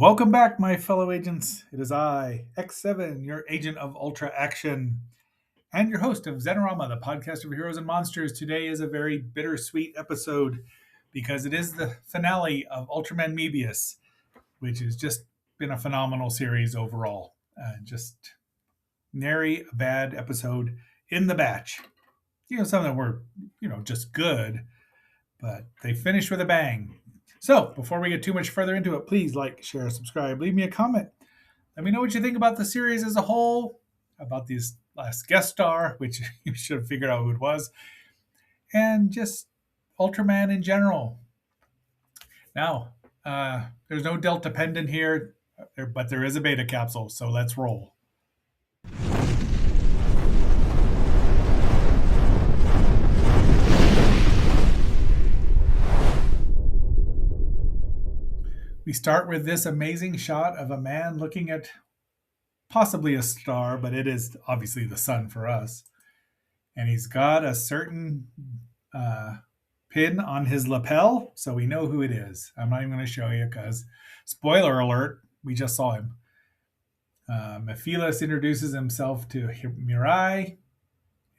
Welcome back, my fellow agents. It is I, X7, your agent of Ultra Action, and your host of Zenorama, the podcast of heroes and monsters. Today is a very bittersweet episode because it is the finale of Ultraman Mebius, which has just been a phenomenal series overall. Just nary a bad episode in the batch. Some of them were, just good, but they finished with a bang. So, before we get too much further into it, please like, share, subscribe, leave me a comment. Let me know what you think about the series as a whole, about this last guest star, which you should have figured out who it was, and just Ultraman in general. Now, there's no Delta pendant here, but there is a beta capsule, so let's roll. We start with this amazing shot of a man looking at possibly a star, but it is obviously the sun for us. And he's got a certain pin on his lapel, so we know who it is. I'm not even going to show you because, spoiler alert, we just saw him. Mebius introduces himself to Mirai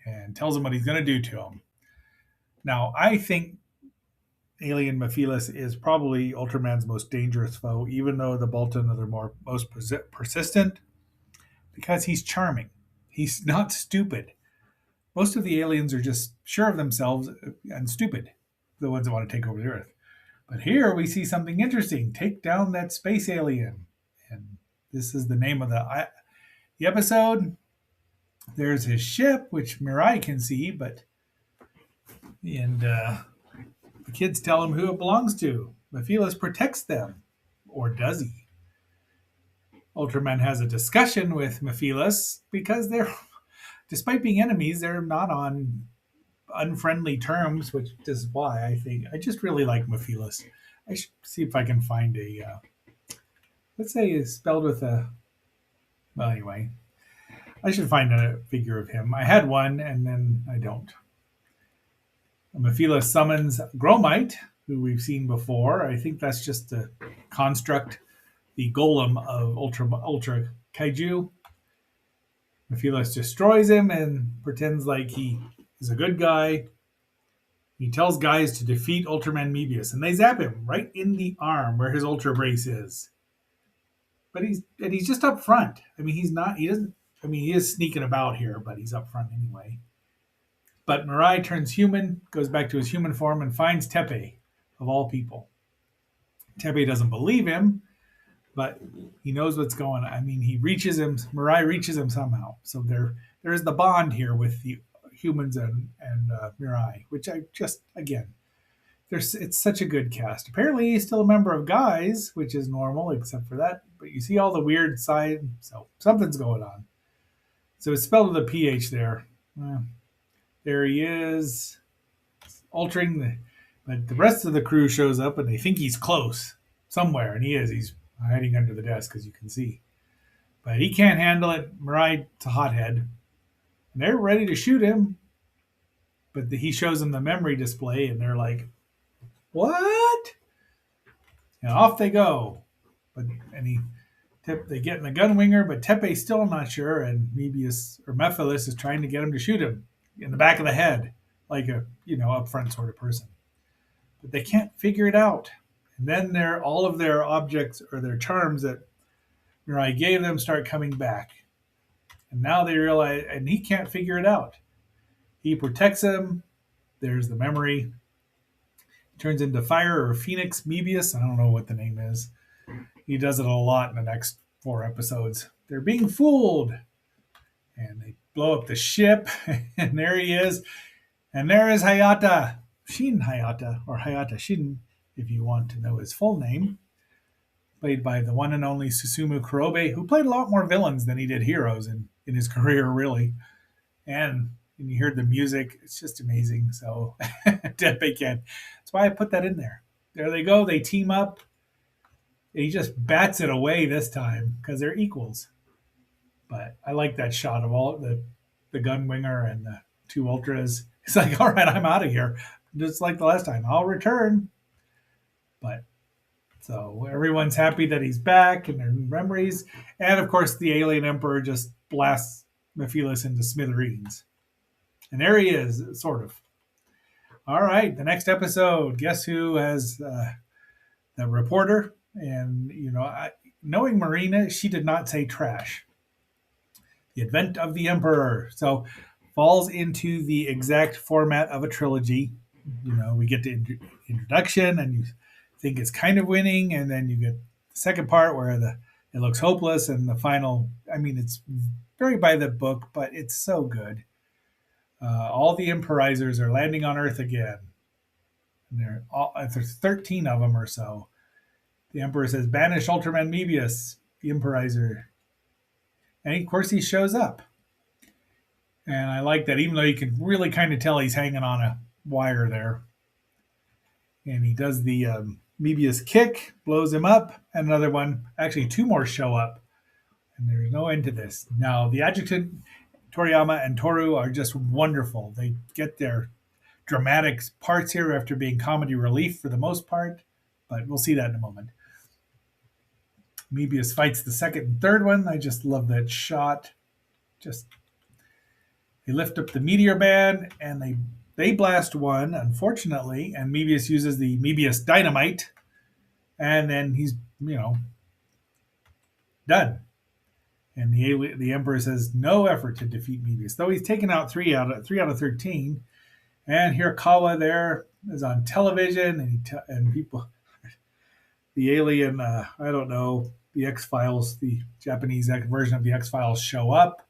and tells him what he's going to do to him. Now, I think Alien Mebius is probably Ultraman's most dangerous foe, even though the Bolton are the most persistent, because he's charming. He's not stupid. Most of the aliens are just sure of themselves and stupid, the ones that want to take over the Earth. But here we see something interesting. Take down that space alien. And this is the name of the episode. There's his ship, which Mirai can see, and the kids tell him who it belongs to. Mebius protects them. Or does he? Ultraman has a discussion with Mebius because despite being enemies, they're not on unfriendly terms, which is why I think I just really like Mebius. I should see if I can find let's say it's spelled with a, well, anyway, I should find a figure of him. I had one and then I don't. Mebius summons Gromite, who we've seen before. I think that's just the construct, the golem of Ultra Kaiju. Mebius destroys him and pretends like he is a good guy. He tells guys to defeat Ultraman Mebius, and they zap him right in the arm where his Ultra Brace is. But he's just up front. I mean, he is sneaking about here, but he's up front anyway. But Mirai turns human, goes back to his human form, and finds Tepe, of all people. Tepe doesn't believe him, but he knows what's going on. I mean, Mirai reaches him somehow. So there is the bond here with the humans and Mirai, which I just, again, it's such a good cast. Apparently, he's still a member of Guys, which is normal, except for that. But you see all the weird side, so something's going on. So it's spelled with a PH there. There he is, altering but the rest of the crew shows up and they think he's close somewhere, and he is. He's hiding under the desk, as you can see. But he can't handle it. Mirai's a hothead. And they're ready to shoot him. But he shows them the memory display, and they're like, what? And off they go. They get in the gunwinger, but Tepe's still not sure, and Mebius is trying to get him to shoot him in the back of the head, like a upfront sort of person. But they can't figure it out. And then all of their objects or their charms that Mirai gave them start coming back. And now they realize, and he can't figure it out. He protects them. There's the memory. He turns into Fire or Phoenix Mebius. I don't know what the name is. He does it a lot in the next 4 episodes. They're being fooled. And they blow up the ship. And there he is. And there is Hayata. Shin Hayata, or Hayata Shin, if you want to know his full name. Played by the one and only Susumu Kurobe, who played a lot more villains than he did heroes in his career, really. And when you hear the music, it's just amazing. So, Tepe can. That's why I put that in there. There they go. They team up. He just bats it away this time because they're equals. But I like that shot of all the gunwinger and the 2 ultras. It's like, all right, I'm out of here. Just like the last time. I'll return. But So everyone's happy that he's back and their memories. And of course, the alien emperor just blasts Mephilus into smithereens. And there he is, sort of. All right, the next episode. Guess who has the reporter? And, knowing Marina, she did not say trash. The Advent of the Emperor. So falls into the exact format of a trilogy. We get the introduction and you think it's kind of winning, and then you get the second part where it looks hopeless, and the final, it's very by the book, but it's so good. All the improvisers are landing on Earth again. And there's 13 of them or so. The Emperor says, "Banish Ultraman Mebius," the improviser. And of course he shows up. And I like that, even though you can really kind of tell he's hanging on a wire there. And he does the Mebius kick, blows him up, and another one. Actually, two more show up. And there's no end to this. Now, the adjutant, Toriyama and Toru, are just wonderful. They get their dramatic parts here after being comedy relief for the most part, but we'll see that in a moment. Mebius fights the second and third one. I just love that shot. They lift up the meteor band and they blast one, unfortunately, and Mebius uses the Mebius dynamite, and then he's done. And the Emperor says no effort to defeat Mebius, though he's taken out 3 out of 13. And Hirakawa there is on television, and people, the alien, I don't know, the X-Files, the Japanese version of the X-Files show up,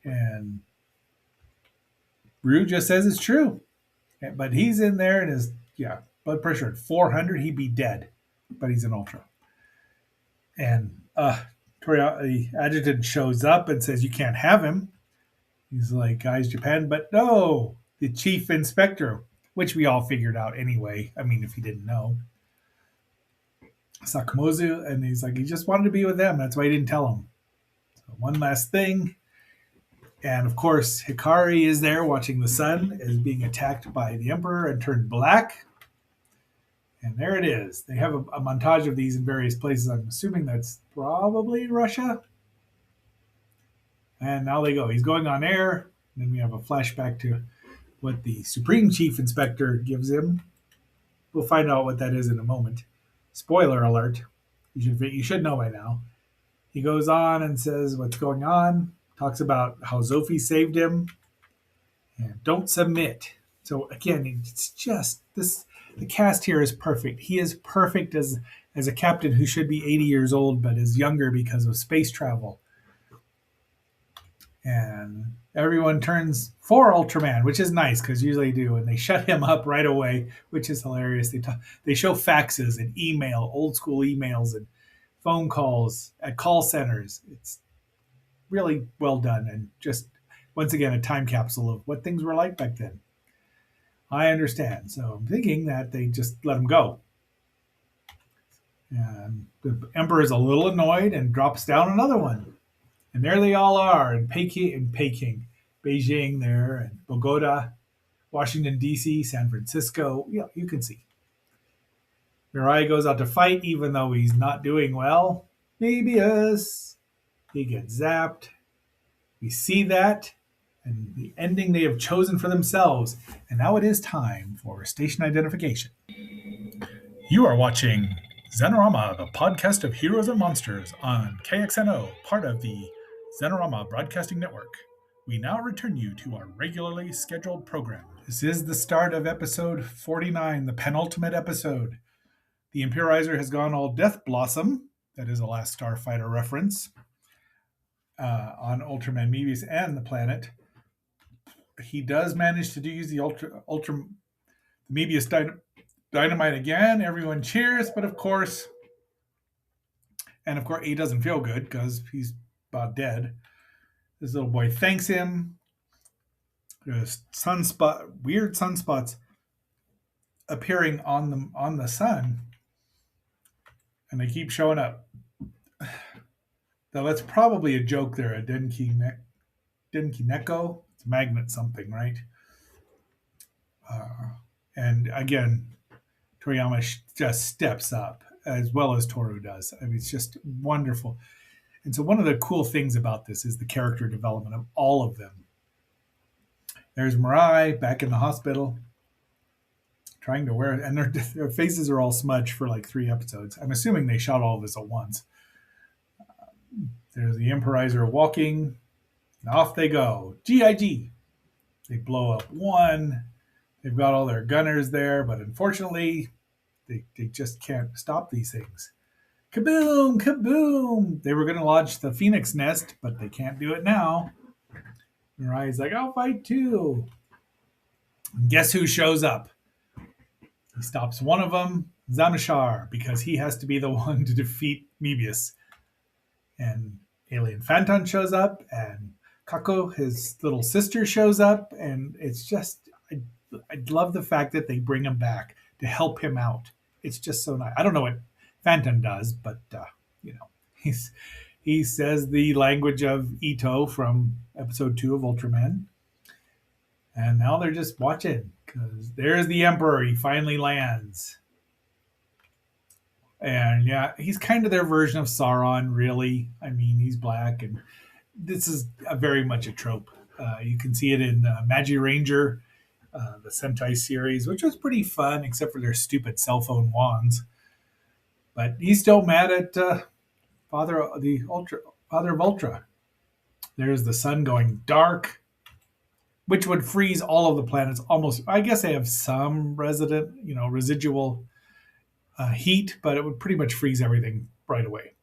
and Ryu just says it's true. But he's in there and his blood pressure at 400, he'd be dead. But he's an Ultra. And the adjutant shows up and says, "You can't have him." He's like, "Guys, Japan," but no, the chief inspector, which we all figured out anyway. If you didn't know. Sakamozu, and he's like, he just wanted to be with them. That's why he didn't tell him. So one last thing. And of course, Hikari is there watching the sun as being attacked by the Emperor and turned black. And there it is. They have a montage of these in various places. I'm assuming that's probably Russia. And now they go. He's going on air. And then we have a flashback to what the Supreme Chief Inspector gives him. We'll find out what that is in a moment. Spoiler alert. You should know by now. He goes on and says what's going on. Talks about how Zophie saved him. And don't submit. So again, it's just this. The cast here is perfect. He is perfect as a captain who should be 80 years old, but is younger because of space travel. And everyone turns for Ultraman, which is nice because usually they do, and they shut him up right away, which is hilarious. They show faxes and old school emails and phone calls at call centers. It's really well done, and just once again a time capsule of what things were like back then. I understand, so I'm thinking that they just let him go. And the Emperor is a little annoyed and drops down another one. And there they all are in Peking, Beijing there, and Bogota, Washington, D.C., San Francisco. Yeah, you can see. Mirai goes out to fight even though he's not doing well. Mebius. He gets zapped. We see that. And the ending they have chosen for themselves. And now it is time for station identification. You are watching Zenorama, the podcast of heroes and monsters on KXNO, part of the Zenorama Broadcasting Network. We now return you to our regularly scheduled program. This is the start of episode 49, the penultimate episode. The Imperizer has gone all Death Blossom. That is a Last Starfighter reference on Ultraman Mebius and the planet. He does manage to use the Mebius dynamite again. Everyone cheers, but of course, he doesn't feel good because he's about dead. This little boy thanks him. There's weird sunspots appearing on the sun, and they keep showing up. Now that's probably a joke there. A Denki Neko. It's magnet something, right? And again, Toriyama just steps up as well as Toru does. I mean, it's just wonderful. And so, one of the cool things about this is the character development of all of them. There's Mirai back in the hospital trying to wear it, and their faces are all smudged for like 3 episodes. I'm assuming they shot all of this at once. There's the Imperizer walking, and off they go. GIG. They blow up one. They've got all their gunners there, but unfortunately, they just can't stop these things. Kaboom! Kaboom! They were going to launch the Phoenix Nest, but they can't do it now. Mirai's like, I'll fight too. And guess who shows up? He stops one of them, Zamashar, because he has to be the one to defeat Mebius. And Alien Phanton shows up, and Kako, his little sister, shows up, and it's just, I love the fact that they bring him back to help him out. It's just so nice. I don't know what Phantom does, but you know, he says the language of Ito from episode 2 of Ultraman, and now they're just watching because there's the Emperor. He finally lands, and yeah, he's kind of their version of Sauron. Really, I mean, he's black, and this is very much a trope. You can see it in Magi Ranger, the Sentai series, which was pretty fun, except for their stupid cell phone wands. But he's still mad at Father of Ultra. There's the sun going dark, which would freeze all of the planets almost. I guess they have some residual heat, but it would pretty much freeze everything right away.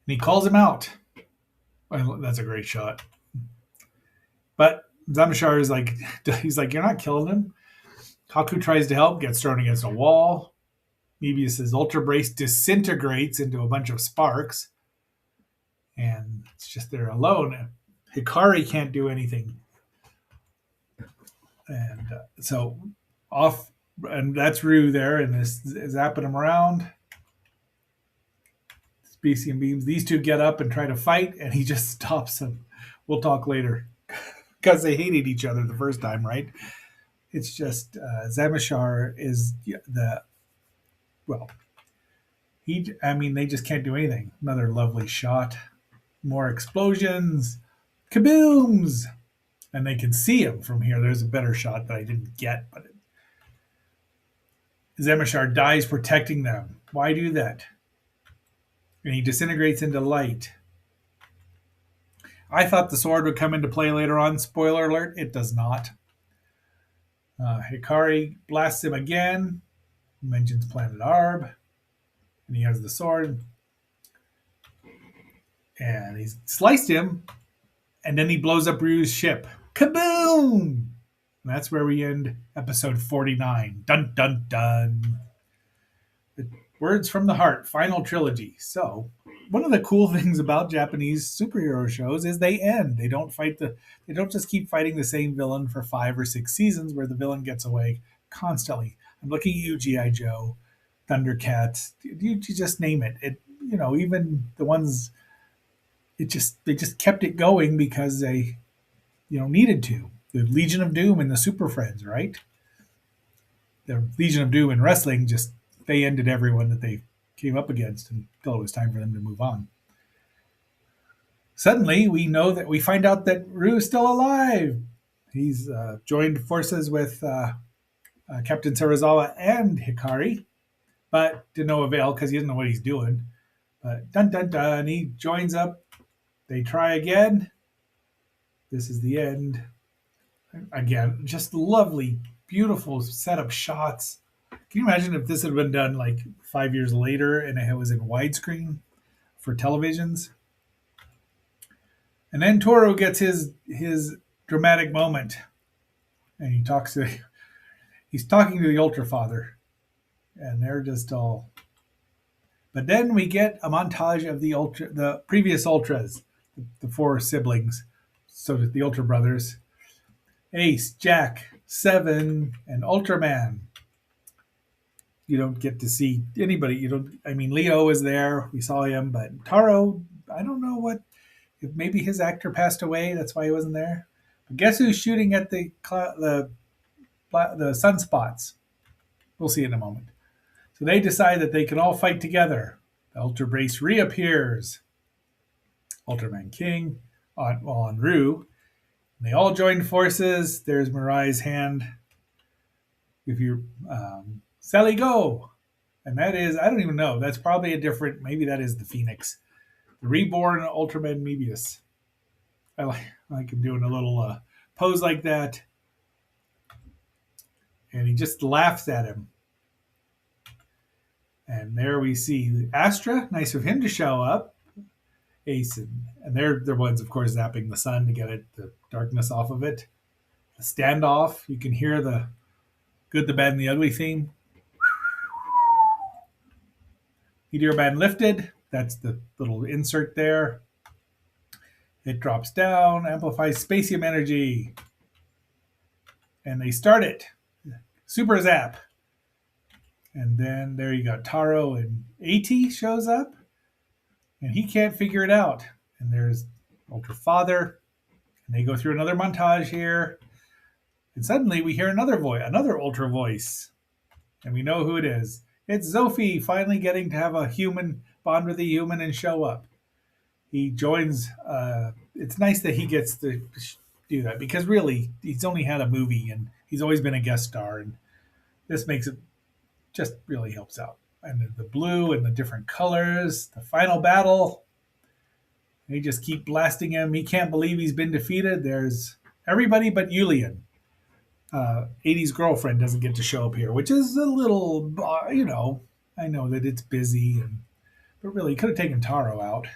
And he calls him out. Well, that's a great shot. But Zamashar is like, he's like, you're not killing him. Haku tries to help, gets thrown against a wall. Mebius's Ultra Brace disintegrates into a bunch of sparks. And it's just they're alone. Hikari can't do anything. And so off, and that's Rue there, and this is zapping him around. Specium beams. These two get up and try to fight, and he just stops them. We'll talk later. Because they hated each other the first time, right? It's just Zamashar is they just can't do anything. Another lovely shot. More explosions. Kabooms! And they can see him from here. There's a better shot that I didn't get, but Zamashar dies protecting them. Why do that? And he disintegrates into light. I thought the sword would come into play later on. Spoiler alert, it does not. Hikari blasts him again. Mentions Planet Arb. And he has the sword. And he's sliced him. And then he blows up Ryu's ship. Kaboom! And that's where we end episode 49. Dun, dun, dun. The Words from the Heart, final trilogy. So, one of the cool things about Japanese superhero shows is they end. They don't just keep fighting the same villain for 5 or 6 seasons where the villain gets away constantly. I'm looking at you, G.I. Joe, Thundercats. You just name it. Even the ones, they just kept it going because they, needed to. The Legion of Doom and the Super Friends, right? The Legion of Doom in wrestling they ended everyone that they came up against until it was time for them to move on. Suddenly, we find out that Rue is still alive. He's joined forces with Captain Serizawa and Hikari, but to no avail because he doesn't know what he's doing. But dun dun dun, he joins up. They try again. This is the end. Again, just lovely, beautiful setup shots. Can you imagine if this had been done like 5 years later and it was in widescreen for televisions? And then Toru gets his dramatic moment, and he's talking to the Ultra Father, and they're just all. But then we get a montage of the previous Ultras, the 4 siblings, so that the Ultra brothers, Ace, Jack, Seven, and Ultraman. You don't get to see anybody. Leo is there. We saw him, but Taro, I don't know if maybe his actor passed away. That's why he wasn't there. But guess who's shooting at the sunspots? We'll see in a moment. So they decide that they can all fight together. The Ultra Brace reappears. Ultraman King, on Rue. They all join forces. There's Mirai's hand. If you Sally go, and that is I don't even know. That's probably a different. Maybe that is the Phoenix, the reborn Ultraman Mebius. I like him doing a little pose like that, and he just laughs at him. And there we see Astra. Nice of him to show up. Ace and they're the ones, of course, zapping the sun to get the darkness off of it. The standoff. You can hear the good, the bad, and the ugly theme. Meteor band lifted. That's the little insert there. It drops down, amplifies spatium energy. And they start it. Super zap. And then there you got Taro and AT shows up. And he can't figure it out. And there's Ultra Father. And they go through another montage here. And suddenly we hear another Ultra voice. And we know who it is. It's Zophie finally getting to have a human bond with a human and show up. He joins. It's nice that he gets to do that because really he's only had a movie and he's always been a guest star, and this makes it just really helps out. And the blue and the different colors, the final battle. They just keep blasting him. He can't believe he's been defeated. There's everybody but Yulian. 80's girlfriend doesn't get to show up here, which is a little, I know that it's busy, but really, could have taken Taro out.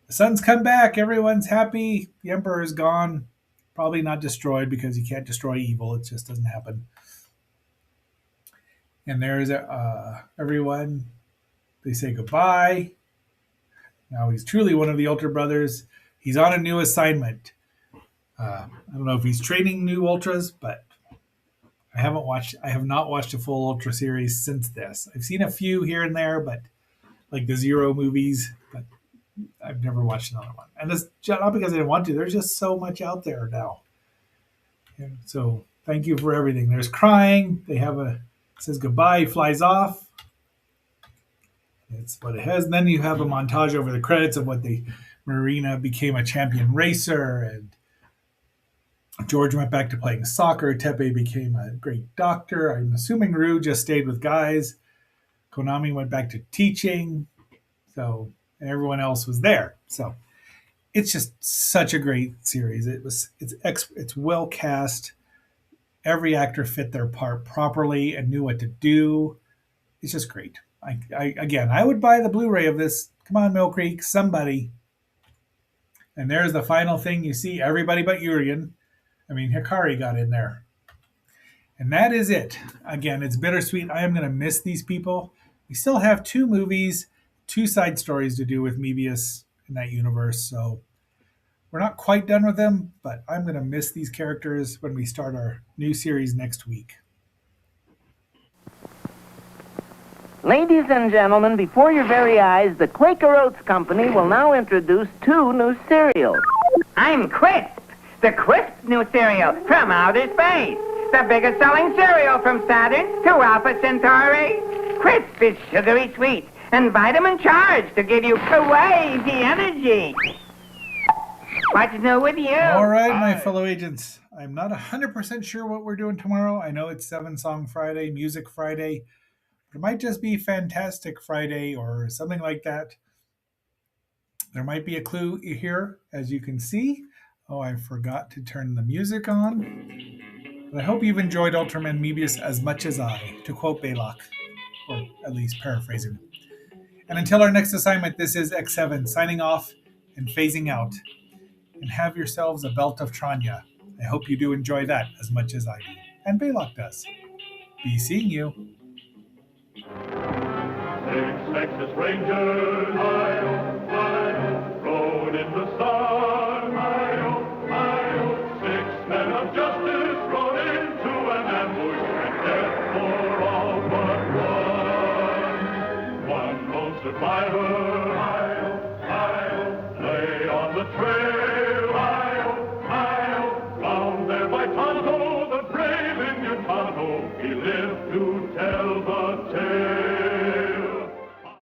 The sun's come back. Everyone's happy. The Emperor's gone. Probably not destroyed because you can't destroy evil. It just doesn't happen. And there's everyone. They say goodbye. Now he's truly one of the Ultra Brothers. He's on a new assignment. I don't know if he's training new Ultras, but I have not watched a full Ultra series since this. I've seen a few here and there, but like the Zero movies, but I've never watched another one. And it's not because I didn't want to. There's just so much out there now. And so thank you for everything. There's crying. It says goodbye. He flies off. It's what it has. And then you have a montage over the credits of Marina became a champion racer, and George went back to playing soccer. Tepe became a great doctor. I'm assuming Rue just stayed with guys. Konami went back to teaching. So everyone else was there. So it's just such a great series. It's well cast. Every actor fit their part properly and knew what to do. It's just great. I would buy the Blu-ray of this. Come on, Mill Creek, somebody. And there's the final thing you see. Everybody but Urian. Hikari got in there. And that is it. Again, it's bittersweet. I am going to miss these people. We still have 2 movies, 2 side stories to do with Mebius in that universe. So we're not quite done with them, but I'm going to miss these characters when we start our new series next week. Ladies and gentlemen, before your very eyes, the Quaker Oats Company will now introduce 2 new cereals. I'm Crisp, the Crisp new cereal from outer space. The biggest selling cereal from Saturn to Alpha Centauri. Crisp is sugary sweet and vitamin charged to give you crazy energy. What's new with you? All right, my fellow agents. I'm not 100% sure what we're doing tomorrow. I know it's 7-Song Friday, Music Friday. It might just be Fantastic Friday or something like that. There might be a clue here, as you can see. Oh, I forgot to turn the music on. But I hope you've enjoyed Ultraman Mebius as much as I, to quote Baylock, or at least paraphrasing. And until our next assignment, this is X7 signing off and phasing out. And have yourselves a belt of Tranya. I hope you do enjoy that as much as I do. And Baylock does. Be seeing you. Texas Rangers, rode in the sun, 6 men of justice rode into an ambush and death for all but one. One lone survivor